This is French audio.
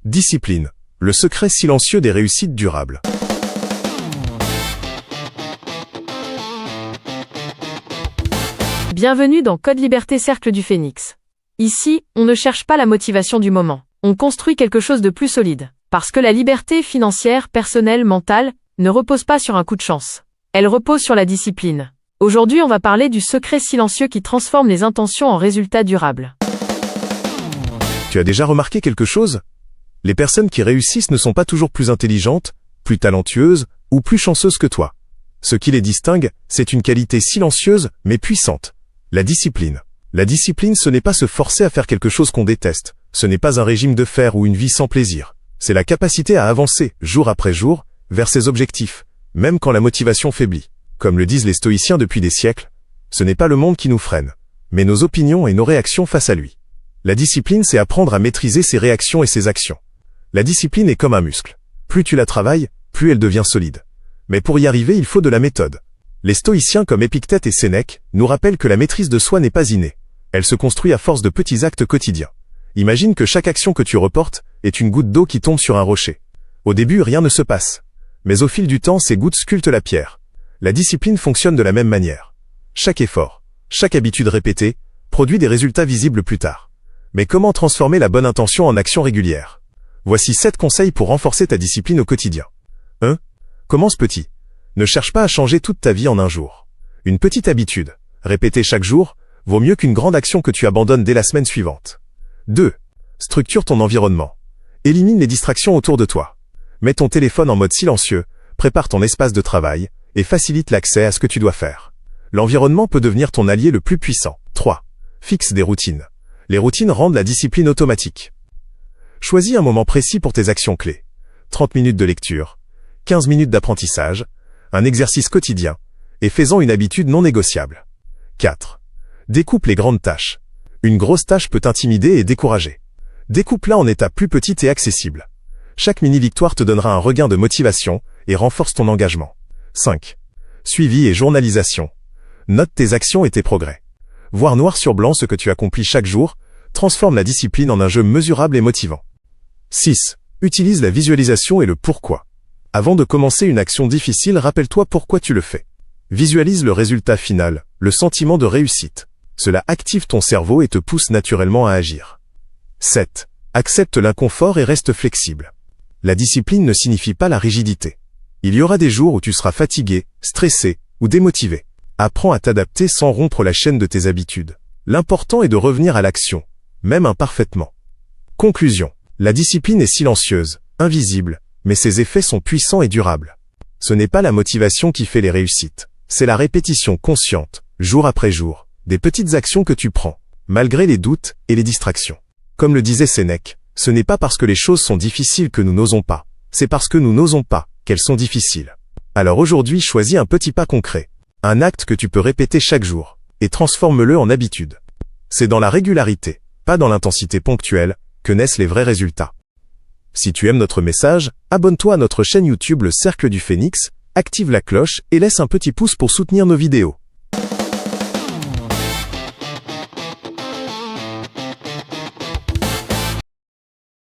Discipline, le secret silencieux des réussites durables. Bienvenue dans Code Liberté Cercle du Phénix. Ici, on ne cherche pas la motivation du moment. On construit quelque chose de plus solide. Parce que la liberté financière, personnelle, mentale, ne repose pas sur un coup de chance. Elle repose sur la discipline. Aujourd'hui, on va parler du secret silencieux qui transforme les intentions en résultats durables. Tu as déjà remarqué quelque chose? Les personnes qui réussissent ne sont pas toujours plus intelligentes, plus talentueuses ou plus chanceuses que toi. Ce qui les distingue, c'est une qualité silencieuse mais puissante. La discipline. La discipline, ce n'est pas se forcer à faire quelque chose qu'on déteste. Ce n'est pas un régime de fer ou une vie sans plaisir. C'est la capacité à avancer, jour après jour, vers ses objectifs, même quand la motivation faiblit. Comme le disent les stoïciens depuis des siècles, ce n'est pas le monde qui nous freine, mais nos opinions et nos réactions face à lui. La discipline, c'est apprendre à maîtriser ses réactions et ses actions. La discipline est comme un muscle. Plus tu la travailles, plus elle devient solide. Mais pour y arriver, il faut de la méthode. Les stoïciens comme Épictète et Sénèque nous rappellent que la maîtrise de soi n'est pas innée. Elle se construit à force de petits actes quotidiens. Imagine que chaque action que tu reportes est une goutte d'eau qui tombe sur un rocher. Au début, rien ne se passe. Mais au fil du temps, ces gouttes sculptent la pierre. La discipline fonctionne de la même manière. Chaque effort, chaque habitude répétée, produit des résultats visibles plus tard. Mais comment transformer la bonne intention en action régulière? Voici 7 conseils pour renforcer ta discipline au quotidien. 1. Commence petit. Ne cherche pas à changer toute ta vie en un jour. Une petite habitude, répétée chaque jour, vaut mieux qu'une grande action que tu abandonnes dès la semaine suivante. 2. Structure ton environnement. Élimine les distractions autour de toi. Mets ton téléphone en mode silencieux, prépare ton espace de travail, et facilite l'accès à ce que tu dois faire. L'environnement peut devenir ton allié le plus puissant. 3. Fixe des routines. Les routines rendent la discipline automatique. Choisis un moment précis pour tes actions clés. 30 minutes de lecture, 15 minutes d'apprentissage, un exercice quotidien, et fais-en une habitude non négociable. 4. Découpe les grandes tâches. Une grosse tâche peut t'intimider et décourager. Découpe-la en étapes plus petites et accessibles. Chaque mini-victoire te donnera un regain de motivation et renforce ton engagement. 5. Suivi et journalisation. Note tes actions et tes progrès. Voir noir sur blanc ce que tu accomplis chaque jour transforme la discipline en un jeu mesurable et motivant. 6. Utilise la visualisation et le pourquoi. Avant de commencer une action difficile, rappelle-toi pourquoi tu le fais. Visualise le résultat final, le sentiment de réussite. Cela active ton cerveau et te pousse naturellement à agir. 7. Accepte l'inconfort et reste flexible. La discipline ne signifie pas la rigidité. Il y aura des jours où tu seras fatigué, stressé ou démotivé. Apprends à t'adapter sans rompre la chaîne de tes habitudes. L'important est de revenir à l'action, même imparfaitement. Conclusion. La discipline est silencieuse, invisible, mais ses effets sont puissants et durables. Ce n'est pas la motivation qui fait les réussites. C'est la répétition consciente, jour après jour, des petites actions que tu prends, malgré les doutes et les distractions. Comme le disait Sénèque, ce n'est pas parce que les choses sont difficiles que nous n'osons pas, c'est parce que nous n'osons pas qu'elles sont difficiles. Alors aujourd'hui, choisis un petit pas concret, un acte que tu peux répéter chaque jour, et transforme-le en habitude. C'est dans la régularité, pas dans l'intensité ponctuelle, que naissent les vrais résultats. Si tu aimes notre message, abonne-toi à notre chaîne YouTube Le Cercle du Phénix, active la cloche et laisse un petit pouce pour soutenir nos vidéos.